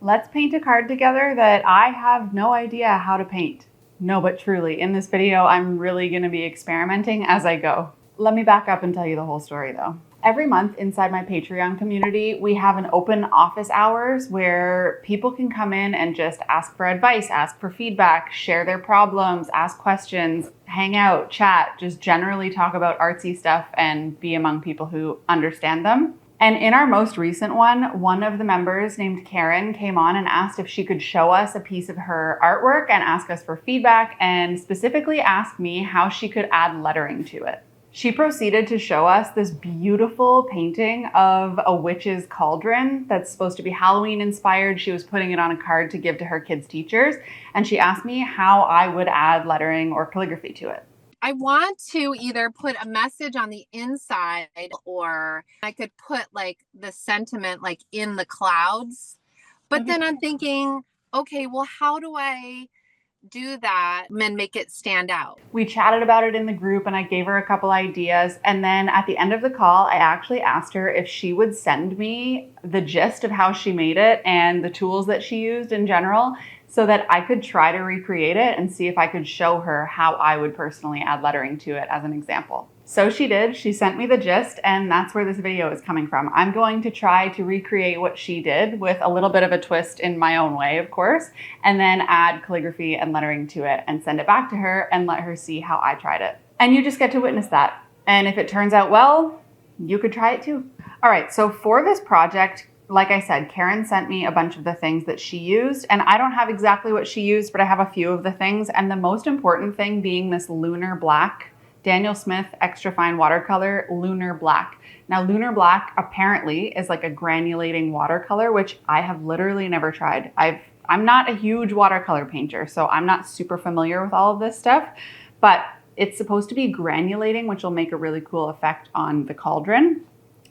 Let's paint a card together that I have no idea how to paint. No, but truly, in this video, I'm really gonna be experimenting as I go. Let me back up and tell you the whole story though. Every month inside my Patreon community, we have an open office hours where people can come in and just ask for advice, ask for feedback, share their problems, ask questions, hang out, chat, just generally talk about artsy stuff and be among people who understand them. And in our most recent one of the members named Karen came on and asked if she could show us a piece of her artwork and ask us for feedback, and specifically asked me how she could add lettering to it. She proceeded to show us this beautiful painting of a witch's cauldron that's supposed to be Halloween inspired. She was putting it on a card to give to her kids' teachers, and she asked me how I would add lettering or calligraphy to it. I want to either put a message on the inside, or I could put like the sentiment like in the clouds. But then I'm thinking, okay, well, how do I do that and make it stand out? We chatted about it in the group and I gave her a couple ideas. And then at the end of the call, I actually asked her if she would send me the gist of how she made it and the tools that she used in general, so that I could try to recreate it and see if I could show her how I would personally add lettering to it as an example. So she did. She sent me the gist, and that's where this video is coming from. I'm going to try to recreate what she did with a little bit of a twist in my own way, of course, and then add calligraphy and lettering to it and send it back to her and let her see how I tried it. And you just get to witness that. And if it turns out well, you could try it too. All right, so for this project, like I said, Karen sent me a bunch of the things that she used, and I don't have exactly what she used, but I have a few of the things. And the most important thing being this Lunar Black, Daniel Smith Extra Fine Watercolor Lunar Black. Now, Lunar Black apparently is like a granulating watercolor, which I have literally never tried. I'm not a huge watercolor painter, so I'm not super familiar with all of this stuff, but it's supposed to be granulating, which will make a really cool effect on the cauldron.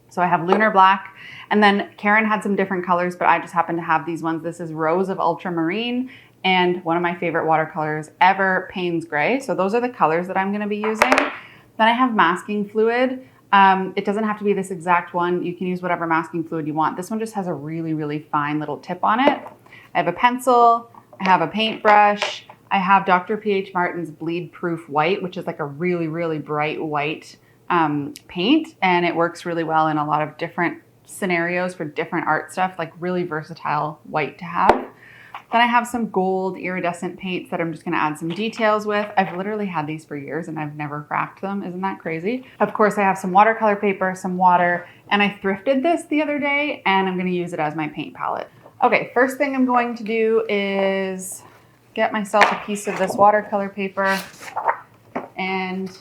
So I have Lunar Black, and then Karen had some different colors, but I just happen to have these ones. This is Rose of Ultramarine, and one of my favorite watercolors ever, Payne's Gray. So those are the colors that I'm gonna be using. Then I have masking fluid. It doesn't have to be this exact one. You can use whatever masking fluid you want. This one just has a really, really fine little tip on it. I have a pencil, I have a paintbrush, I have Dr. P.H. Martin's Bleed Proof White, which is like a really, really bright white paint, and it works really well in a lot of different scenarios for different art stuff, like really versatile white to have. Then I have some gold iridescent paints that I'm just gonna add some details with. I've literally had these for years and I've never cracked them. Isn't that crazy? Of course, I have some watercolor paper, some water, and I thrifted this the other day and I'm gonna use it as my paint palette. Okay, first thing I'm going to do is get myself a piece of this watercolor paper, and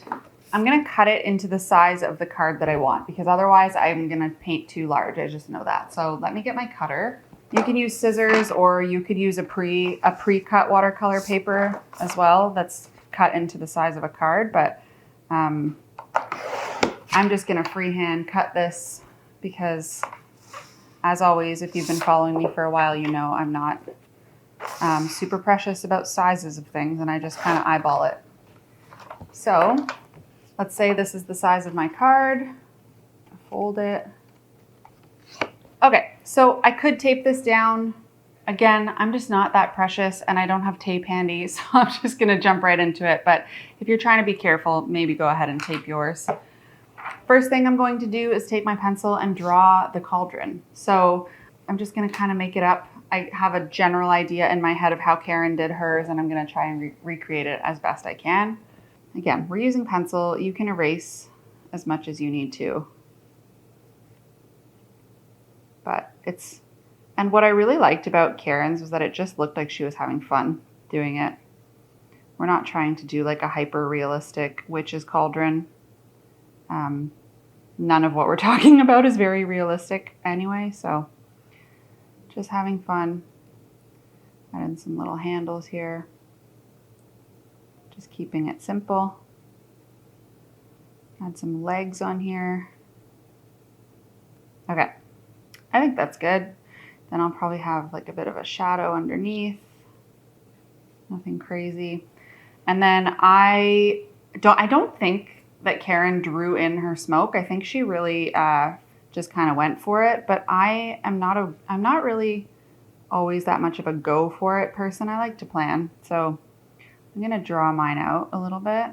I'm gonna cut it into the size of the card that I want, because otherwise I'm gonna paint too large. I just know that. So let me get my cutter. You can use scissors, or you could use a pre-cut watercolor paper as well that's cut into the size of a card, but I'm just gonna freehand cut this because, as always, if you've been following me for a while, you know I'm not super precious about sizes of things, and I just kind of eyeball it. So let's say this is the size of my card. Fold it. Okay, so I could tape this down. Again, I'm just not that precious and I don't have tape handy, so I'm just gonna jump right into it. But if you're trying to be careful, maybe go ahead and tape yours. First thing I'm going to do is take my pencil and draw the cauldron. So I'm just gonna kind of make it up. I have a general idea in my head of how Karen did hers, and I'm gonna try and recreate it as best I can. Again, we're using pencil. You can erase as much as you need to. But and what I really liked about Karen's was that it just looked like she was having fun doing it. We're not trying to do like a hyper realistic witch's cauldron. None of what we're talking about is very realistic anyway, so just having fun. Add in some little handles here. Just keeping it simple. Add some legs on here. Okay, I think that's good. Then I'll probably have like a bit of a shadow underneath. Nothing crazy. And then I don't think that Karen drew in her smoke. I think she really just kind of went for it. But I'm not really always that much of a go for it person. I like to plan. So I'm going to draw mine out a little bit,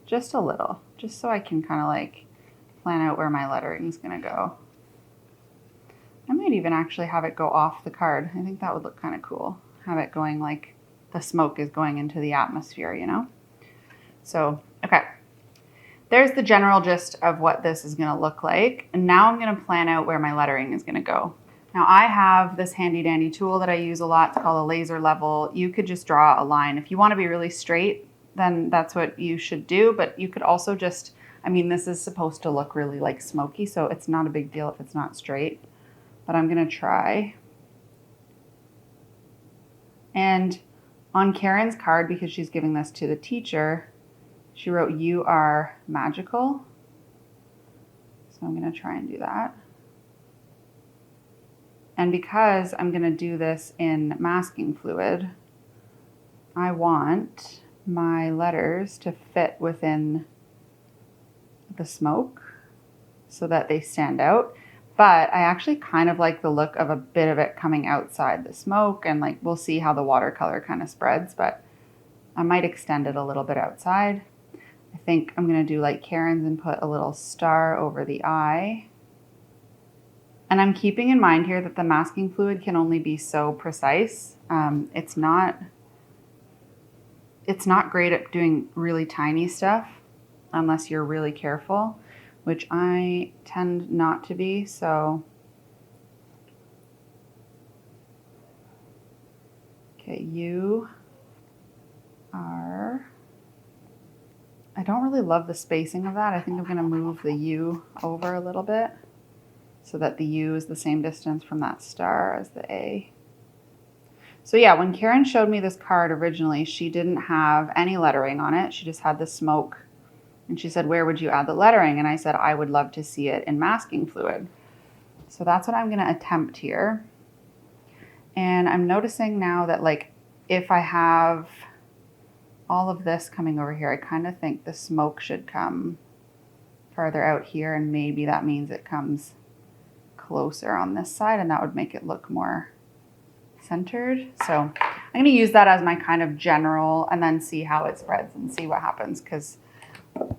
just a little, just so I can kind of like plan out where my lettering is going to go. I might even actually have it go off the card. I think that would look kind of cool. Have it going like the smoke is going into the atmosphere, you know? So, okay. There's the general gist of what this is going to look like. And now I'm going to plan out where my lettering is going to go. Now I have this handy dandy tool that I use a lot. It's called a laser level. You could just draw a line. If you want to be really straight, then that's what you should do. But you could also just, I mean, this is supposed to look really like smoky, so it's not a big deal if it's not straight. But I'm going to try. And on Karen's card, because she's giving this to the teacher, she wrote, "You are magical." So I'm going to try and do that. And because I'm going to do this in masking fluid, I want my letters to fit within the smoke so that they stand out. But I actually kind of like the look of a bit of it coming outside the smoke, and like we'll see how the watercolor kind of spreads, but I might extend it a little bit outside. I think I'm going to do like Karen's and put a little star over the eye. And I'm keeping in mind here that the masking fluid can only be so precise. It's not great at doing really tiny stuff unless you're really careful, which I tend not to be. So, okay, you are, I don't really love the spacing of that. I think I'm going to move the U over a little bit so that the U is the same distance from that star as the A. So yeah, when Karen showed me this card originally, she didn't have any lettering on it. She just had the smoke. And she said, "Where would you add the lettering?" And I said, "I would love to see it in masking fluid." So that's what I'm going to attempt here. And I'm noticing now that like if I have all of this coming over here, I kind of think the smoke should come farther out here, and maybe that means it comes closer on this side, and that would make it look more centered. So I'm going to use that as my kind of general and then see how it spreads and see what happens, because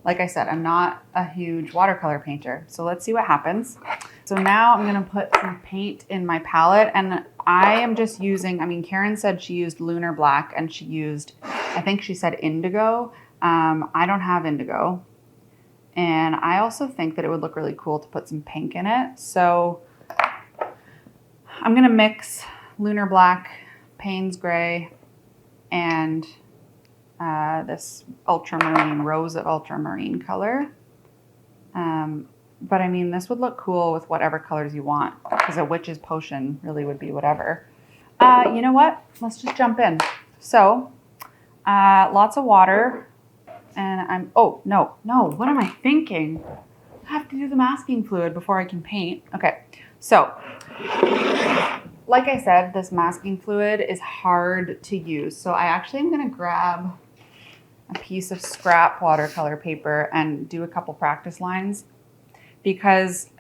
like I said, I'm not a huge watercolor painter. So let's see what happens. So now I'm going to put some paint in my palette, and I am just using, I mean, Karen said she used lunar black and she used, I think she said indigo. I don't have indigo. And I also think that it would look really cool to put some pink in it. So I'm going to mix lunar black, Payne's gray, and this ultramarine, rose of ultramarine color. But I mean, this would look cool with whatever colors you want, because a witch's potion really would be whatever. You know what? Let's just jump in. So lots of water. And oh, no, what am I thinking? I have to do the masking fluid before I can paint. Okay, so like I said, this masking fluid is hard to use. So I actually am gonna grab a piece of scrap watercolor paper and do a couple practice lines, because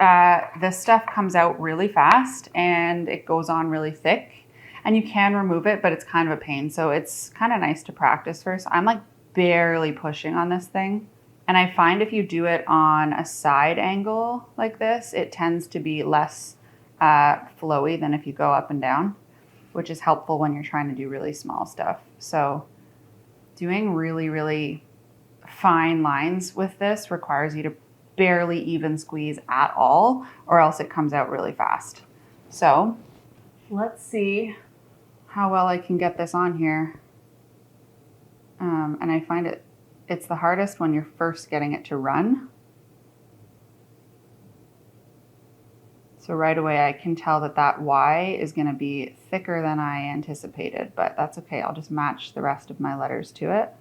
this stuff comes out really fast and it goes on really thick, and you can remove it, but it's kind of a pain. So it's kind of nice to practice first. I'm like barely pushing on this thing. And I find if you do it on a side angle like this, it tends to be less flowy than if you go up and down, which is helpful when you're trying to do really small stuff. So doing really, really fine lines with this requires you to barely even squeeze at all, or else it comes out really fast. So let's see how well I can get this on here. And I find it's the hardest when you're first getting it to run. So right away I can tell that that Y is going to be thicker than I anticipated, but that's okay. I'll just match the rest of my letters to it.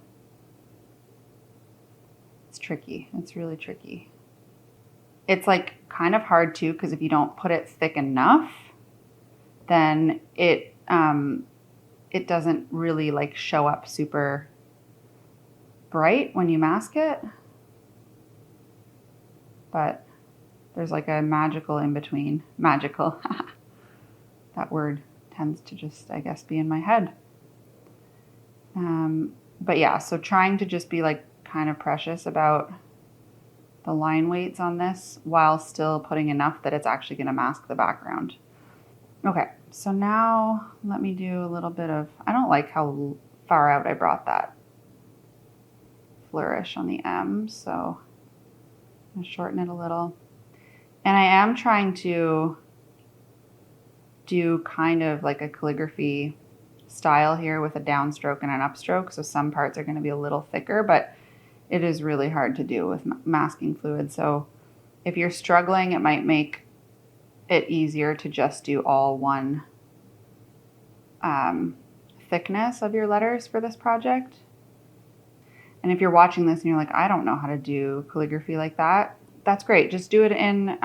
It's tricky. It's really tricky. It's like kind of hard too, because if you don't put it thick enough, then it doesn't really like show up super bright when you mask it. But there's like a magical in between. Magical. That word tends to just, I guess, be in my head. But yeah, so trying to just be like kind of precious about the line weights on this while still putting enough that it's actually going to mask the background. Okay, so now let me do a little bit of, I don't like how far out I brought that flourish on the M, so I'm going to shorten it a little. And I am trying to do kind of like a calligraphy style here with a downstroke and an upstroke, so some parts are going to be a little thicker, but it is really hard to do with masking fluid. So if you're struggling, it might make it easier to just do all one thickness of your letters for this project. And if you're watching this and you're like, I don't know how to do calligraphy like that, that's great. Just do it in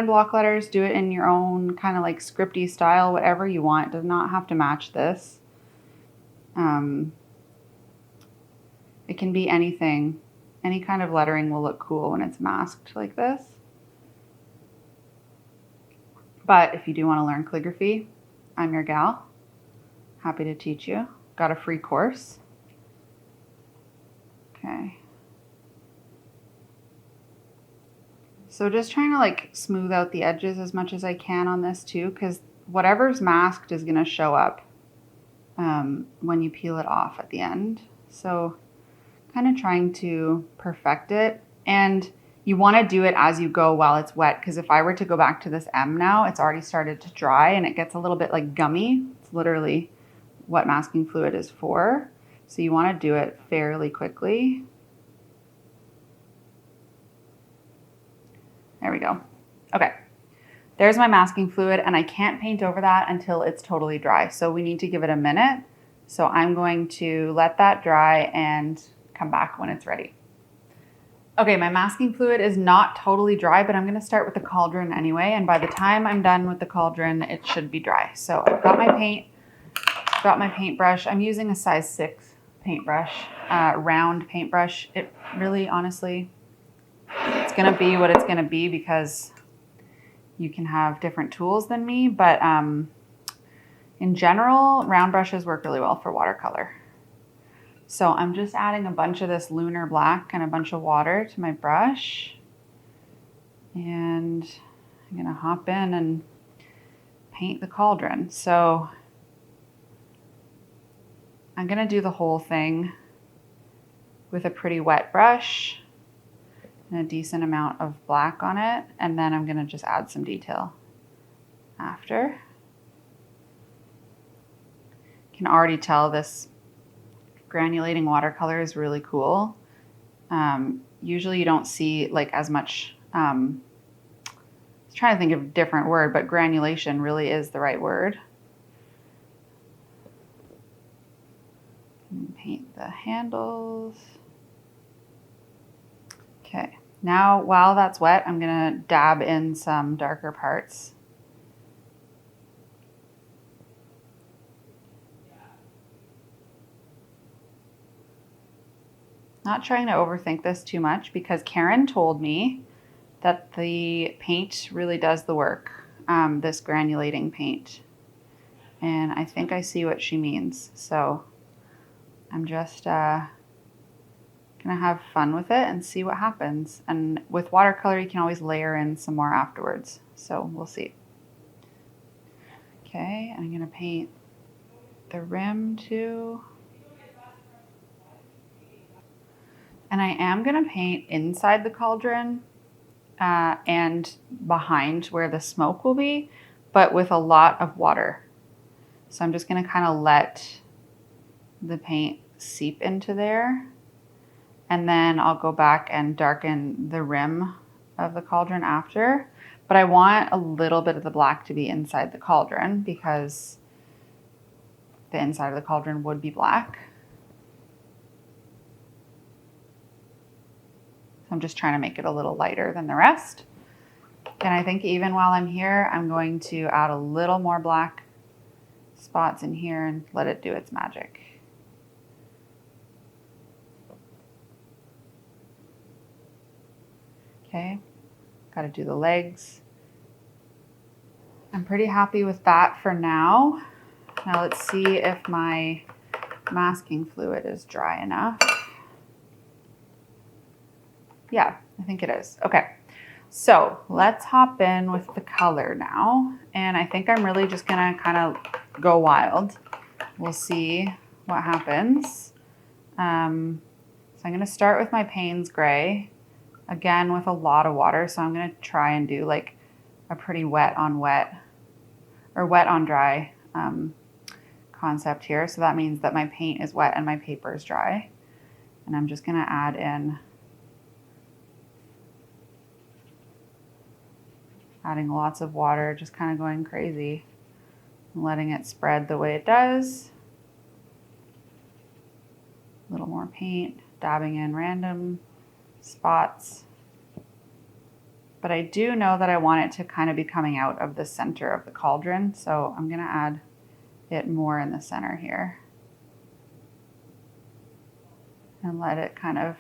block letters, do it in your own kind of like scripty style, whatever you want. It does not have to match this. It can be anything. Any kind of lettering will look cool when it's masked like this. But if you do want to learn calligraphy, I'm your gal. Happy to teach you. Got a free course. Okay. So just trying to like smooth out the edges as much as I can on this too, because whatever's masked is going to show up when you peel it off at the end. So kind of trying to perfect it. And you want to do it as you go while it's wet, because if I were to go back to this M now, it's already started to dry and it gets a little bit like gummy. It's literally what masking fluid is for. So you want to do it fairly quickly. There we go. Okay, there's my masking fluid, and I can't paint over that until it's totally dry. So we need to give it a minute. So I'm going to let that dry and come back when it's ready. Okay, my masking fluid is not totally dry, but I'm gonna start with the cauldron anyway. And by the time I'm done with the cauldron, it should be dry. So I've got my paint, got my paintbrush. I'm using a size 6 paintbrush, round paintbrush. It really, honestly, it's gonna be what it's gonna be because you can have different tools than me, but in general, round brushes work really well for watercolor. So I'm just adding a bunch of this lunar black and a bunch of water to my brush. And I'm gonna hop in and paint the cauldron. So I'm gonna do the whole thing with a pretty wet brush and a decent amount of black on it. And then I'm gonna just add some detail after. You can already tell this granulating watercolor is really cool. Usually you don't see like as much, I was trying to think of a different word, but granulation really is the right word. Paint the handles. Okay, now while that's wet, I'm gonna dab in some darker parts. Not trying to overthink this too much because Karen told me that the paint really does the work, this granulating paint. And I think I see what she means. So I'm just gonna have fun with it and see what happens. And with watercolor, you can always layer in some more afterwards. So we'll see. Okay, and I'm gonna paint the rim too. And I am gonna paint inside the cauldron and behind where the smoke will be, but with a lot of water. So I'm just gonna kind of let the paint seep into there. And then I'll go back and darken the rim of the cauldron after. But I want a little bit of the black to be inside the cauldron because the inside of the cauldron would be black. I'm just trying to make it a little lighter than the rest. And I think even while I'm here, I'm going to add a little more black spots in here and let it do its magic. Okay, got to do the legs. I'm pretty happy with that for now. Now let's see if my masking fluid is dry enough. Yeah, I think it is. Okay, so let's hop in with the color now. And I think I'm really just gonna kind of go wild. We'll see what happens. So I'm gonna start with my Payne's Gray, again with a lot of water. So I'm gonna try and do like a pretty wet on wet or wet on dry concept here. So that means that my paint is wet and my paper is dry. And I'm just gonna add in, adding lots of water, just kind of going crazy and letting it spread the way it does. A little more paint, dabbing in random spots. But I do know that I want it to kind of be coming out of the center of the cauldron, so I'm gonna add it more in the center here and let it kind of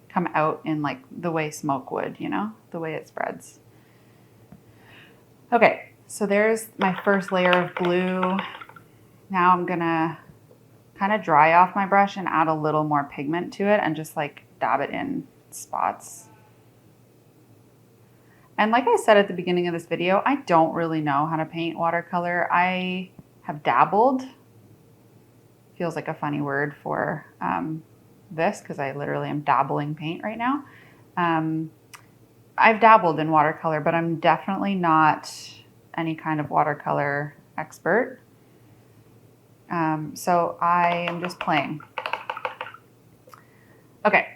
come out in like the way smoke would, you know, the way it spreads. Okay, so there's my first layer of blue. Now I'm gonna kind of dry off my brush and add a little more pigment to it and just like dab it in spots. And like I said at the beginning of this video, I don't really know how to paint watercolor. I have dabbled. Feels like a funny word for this because I literally am dabbling paint right now. I've dabbled in watercolor, but I'm definitely not any kind of watercolor expert. So I am just playing. Okay,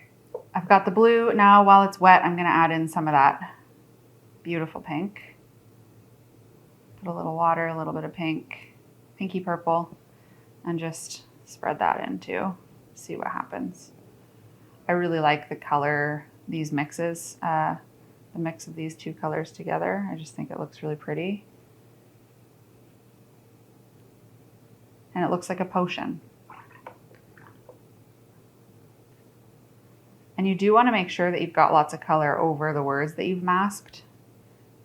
I've got the blue. Now while it's wet, I'm gonna add in some of that beautiful pink. Put a little water, a little bit of pink, pinky purple, and just spread that in too. See what happens. I really like the color, these mixes, the mix of these two colors together. I just think it looks really pretty. And it looks like a potion. And you do want to make sure that you've got lots of color over the words that you've masked,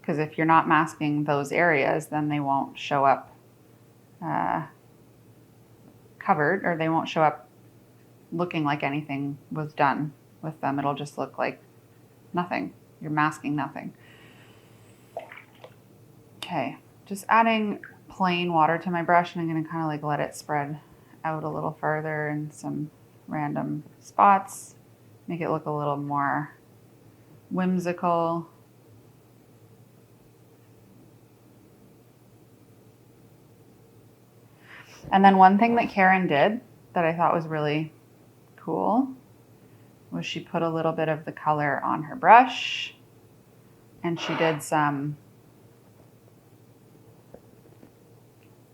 because if you're not masking those areas, then they won't show up covered, or they won't show up looking like anything was done with them. It'll just look like nothing. You're masking nothing. Okay, just adding plain water to my brush, and I'm going to kind of like let it spread out a little further in some random spots. Make it look a little more whimsical. And then one thing that Karen did that I thought was really cool was she put a little bit of the color on her brush, and she did some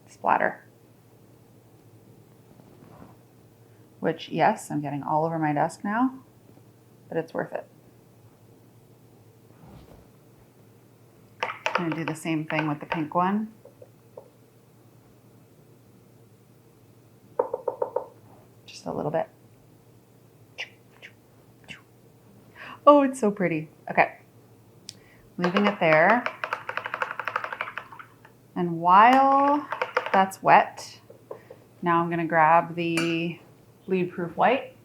splatter. Which, yes, I'm getting all over my desk now, but it's worth it. I'm going to do the same thing with the pink one. Just a little bit. Oh, it's so pretty. Okay, leaving it there. And while that's wet, now I'm going to grab the bleed proof white.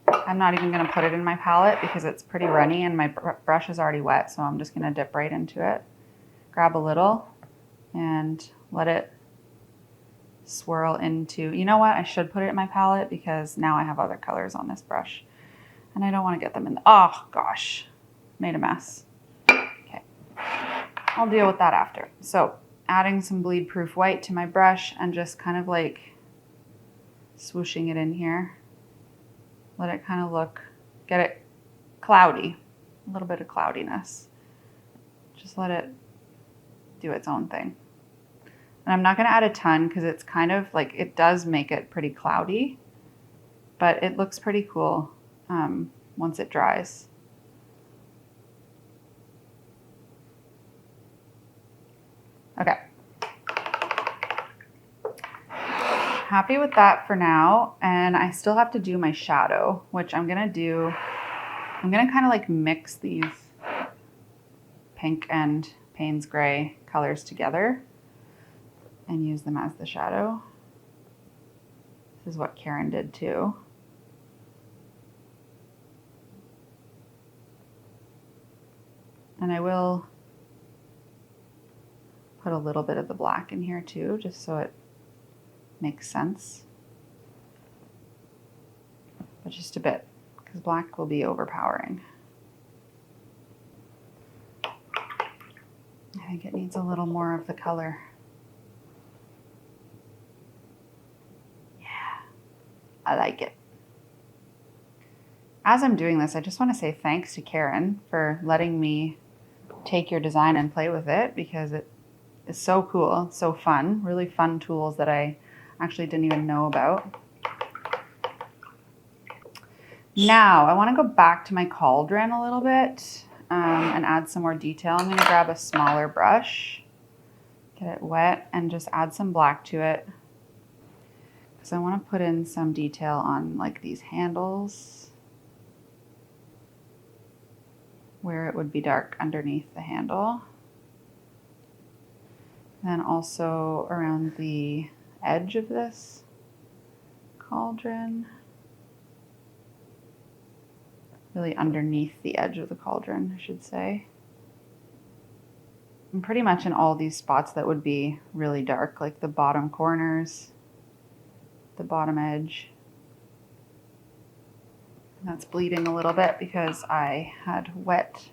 I'm not even going to put it in my palette because it's pretty runny and my brush is already wet, so I'm just going to dip right into it. Grab a little and let it swirl into, you know what, I should put it in my palette because now I have other colors on this brush and I don't want to get them in the, oh gosh, made a mess. Okay, I'll deal with that after. So adding some bleed proof white to my brush and just kind of like swooshing it in here. Let it kind of look, get it cloudy, a little bit of cloudiness. Just let it do its own thing. And I'm not going to add a ton because it's kind of like, it does make it pretty cloudy, but it looks pretty cool once it dries. Okay. Happy with that for now. And I still have to do my shadow, which I'm going to do. I'm going to kind of like mix these pink and Payne's gray colors together and use them as the shadow. This is what Karen did too. And I will put a little bit of the black in here too, just so it makes sense. But just a bit, because black will be overpowering. I think it needs a little more of the color. Yeah, I like it. As I'm doing this, I just want to say thanks to Karen for letting me take your design and play with it, because it is so cool, so fun, really fun tools that I actually didn't even know about. Now I want to go back to my cauldron a little bit and add some more detail. I'm going to grab a smaller brush, get it wet, and just add some black to it, because I want to put in some detail on like these handles where it would be dark underneath the handle. Then also around the edge of this cauldron. Really underneath the edge of the cauldron, I should say. And pretty much in all these spots that would be really dark, like the bottom corners, the bottom edge. And that's bleeding a little bit because I had wet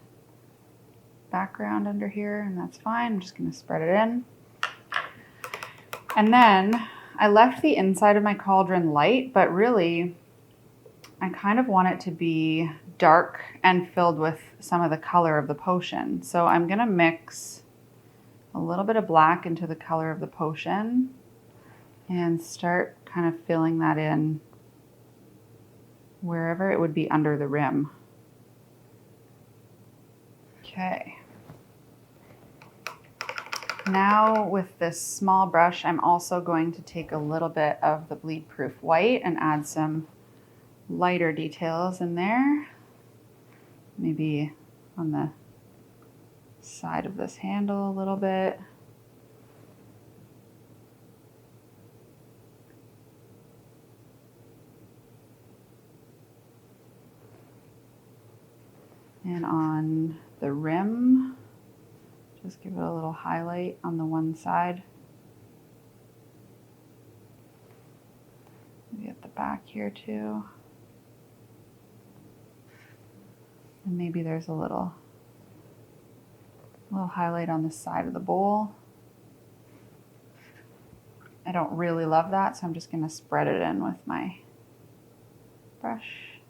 background under here, and that's fine. I'm just going to spread it in. And then I left the inside of my cauldron light, but really I kind of want it to be dark and filled with some of the color of the potion. So I'm going to mix a little bit of black into the color of the potion and start kind of filling that in wherever it would be under the rim. Okay. Now with this small brush, I'm also going to take a little bit of the bleed proof white and add some lighter details in there. Maybe on the side of this handle a little bit. And on the rim, just give it a little highlight on the one side. Maybe at the back here too. And maybe there's a little highlight on the side of the bowl. I don't really love that, so I'm just gonna spread it in with my brush.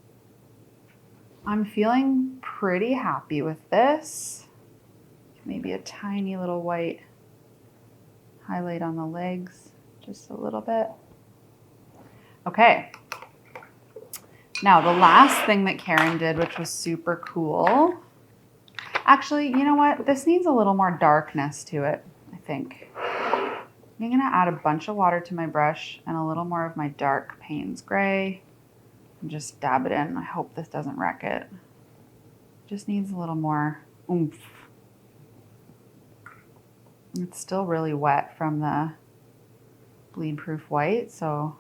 I'm feeling pretty happy with this. Maybe a tiny little white highlight on the legs, just a little bit. Okay. Now the last thing that Karen did, which was super cool. Actually, you know what? This needs a little more darkness to it, I think. I'm gonna add a bunch of water to my brush and a little more of my dark Payne's gray and just dab it in. I hope this doesn't wreck it. Just needs a little more oomph. It's still really wet from the bleed proof white, so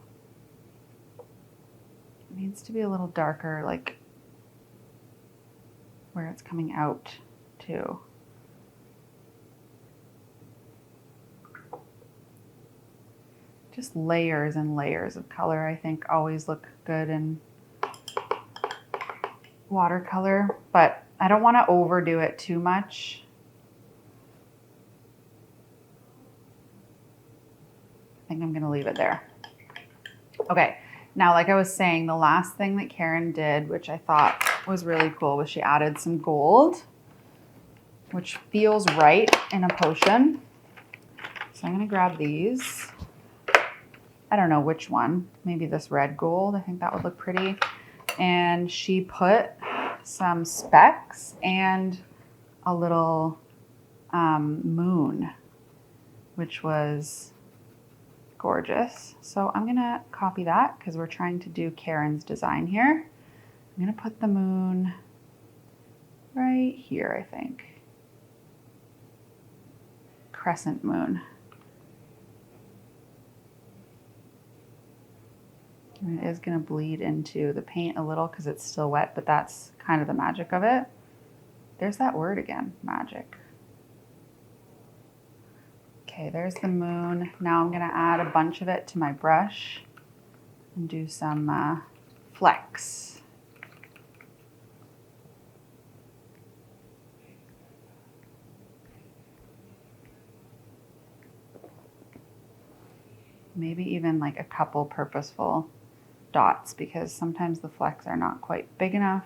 it needs to be a little darker, like where it's coming out too. Just layers and layers of color, I think, always look good in watercolor, but I don't want to overdo it too much. I think I'm going to leave it there. Okay, now like I was saying, the last thing that Karen did, which I thought was really cool, was she added some gold, which feels right in a potion. So I'm going to grab these. I don't know which one, maybe this red gold. I think that would look pretty. And she put some specks and a little moon, which was gorgeous. So I'm gonna copy that because we're trying to do Karen's design here. I'm gonna put the moon right here, I think. crescent moon. And it is going to bleed into the paint a little because it's still wet, but that's kind of the magic of it. There's that word again, magic. Okay, there's the moon. Now I'm going to add a bunch of it to my brush and do some flecks. Maybe even like a couple purposeful dots because sometimes the flecks are not quite big enough.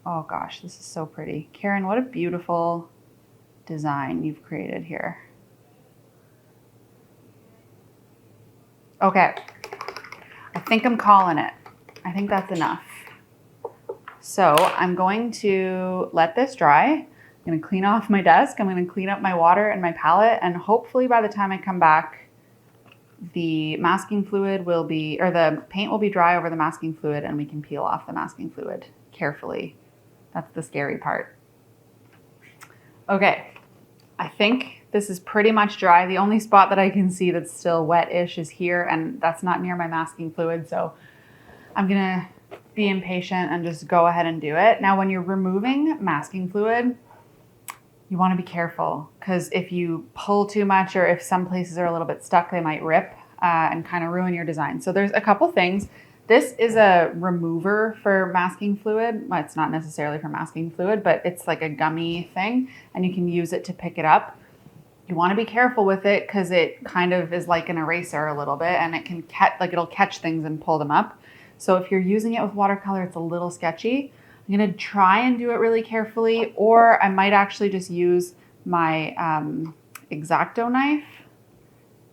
Oh gosh, this is so pretty. Karen, what a beautiful design you've created here. Okay, I think I'm calling it. I think that's enough. So I'm going to let this dry. I'm going to clean off my desk. I'm going to clean up my water and my palette. And hopefully by the time I come back, the masking fluid will be, or the paint will be dry over the masking fluid and we can peel off the masking fluid carefully. That's the scary part. Okay, I think this is pretty much dry. The only spot that I can see that's still wet-ish is here, and that's not near my masking fluid. So I'm going to be impatient and just go ahead and do it. Now, when you're removing masking fluid, you want to be careful because if you pull too much or if some places are a little bit stuck, they might rip and kind of ruin your design. So there's a couple things. This is a remover for masking fluid. Well, it's not necessarily for masking fluid, but it's like a gummy thing and you can use it to pick it up. You want to be careful with it because it kind of is like an eraser a little bit and it can it'll catch things and pull them up. So if you're using it with watercolor, it's a little sketchy. I'm going to try and do it really carefully, or I might actually just use my X-Acto knife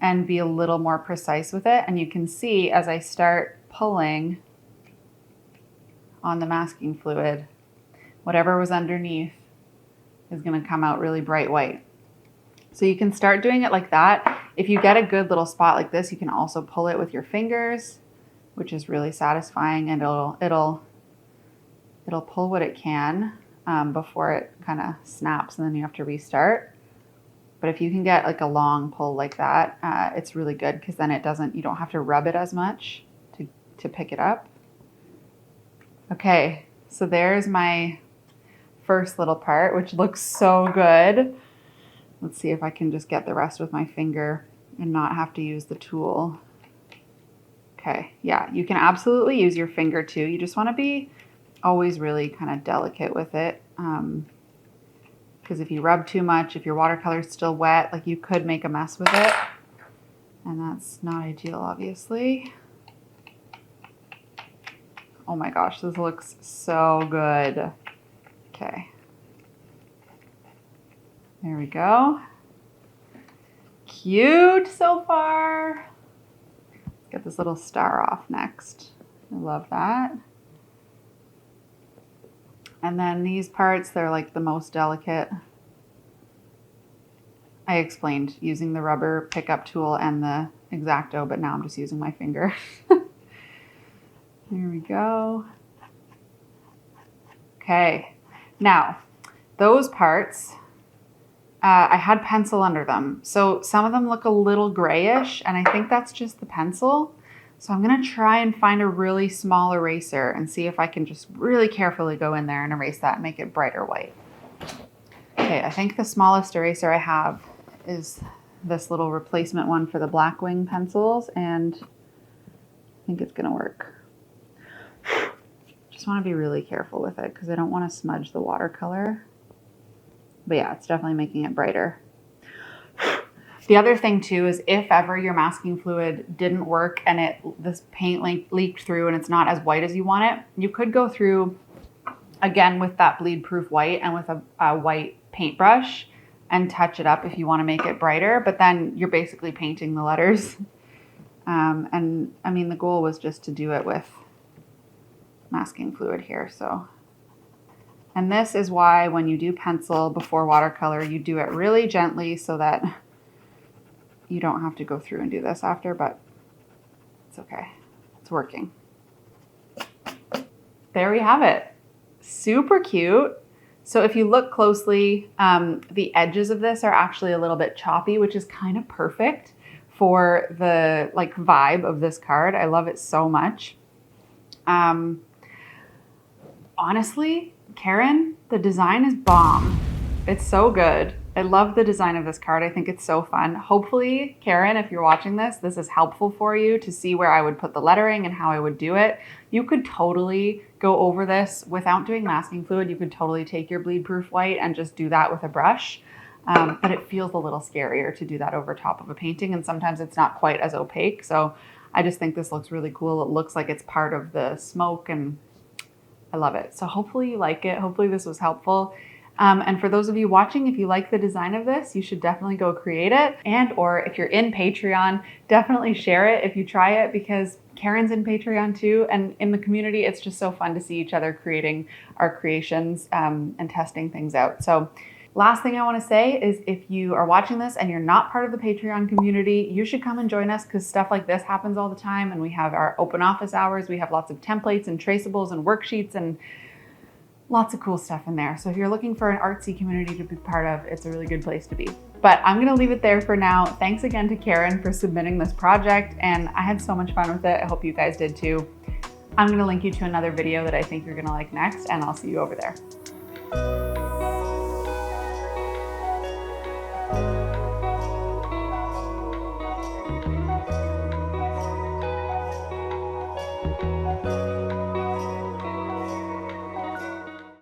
and be a little more precise with it. And you can see as I start pulling on the masking fluid, whatever was underneath is going to come out really bright white. So you can start doing it like that. If you get a good little spot like this, you can also pull it with your fingers, which is really satisfying, and it'll pull what it can before it kind of snaps and then you have to restart. But if you can get like a long pull like that, it's really good because then you don't have to rub it as much to pick it up. Okay, so there's my first little part, which looks so good. Let's see if I can just get the rest with my finger and not have to use the tool. Okay, yeah, you can absolutely use your finger too. You just want to be always really kind of delicate with it. Because if you rub too much, if your watercolor is still wet, like you could make a mess with it. And that's not ideal, obviously. Oh my gosh, this looks so good. Okay. There we go. Cute so far. Let's get this little star off next. I love that. And then these parts, they're like the most delicate. I explained using the rubber pickup tool and the X-Acto, but now I'm just using my finger. There we go. Okay, now those parts, I had pencil under them. So some of them look a little grayish and I think that's just the pencil. So I'm gonna try and find a really small eraser and see if I can just really carefully go in there and erase that and make it brighter white. Okay, I think the smallest eraser I have is this little replacement one for the Blackwing pencils, and I think it's gonna work. Just wanna be really careful with it because I don't wanna smudge the watercolor. But yeah, it's definitely making it brighter. The other thing too is if ever your masking fluid didn't work and this paint leaked through and it's not as white as you want it, you could go through again with that bleed proof white and with a white paintbrush and touch it up if you want to make it brighter, but then you're basically painting the letters. And I mean, the goal was just to do it with masking fluid here. So, and this is why when you do pencil before watercolor, you do it really gently so that you don't have to go through and do this after, but it's okay. It's working. there we have it. Super cute. So if you look closely, the edges of this are actually a little bit choppy, which is kind of perfect for the like vibe of this card. I love it so much. Honestly, Karen, the design is bomb. It's so good. I love the design of this card. I think it's so fun. Hopefully, Karen, if you're watching this, this is helpful for you to see where I would put the lettering and how I would do it. You could totally go over this without doing masking fluid. You could totally take your bleed proof white and just do that with a brush. But it feels a little scarier to do that over top of a painting, and sometimes it's not quite as opaque. So I just think this looks really cool. It looks like it's part of the smoke, and I love it. So hopefully you like it. Hopefully this was helpful. And for those of you watching, if you like the design of this, you should definitely go create it. And or if you're in Patreon, definitely share it if you try it, because Karen's in Patreon too. And in the community, it's just so fun to see each other creating our creations and testing things out. So last thing I want to say is if you are watching this and you're not part of the Patreon community, you should come and join us, because stuff like this happens all the time. And we have our open office hours. We have lots of templates and traceables and worksheets and lots of cool stuff in there. So if you're looking for an artsy community to be part of, it's a really good place to be. But I'm going to leave it there for now. Thanks again to Karen for submitting this project, and I had so much fun with it. I hope you guys did too. I'm going to link you to another video that I think you're going to like next, and I'll see you over there.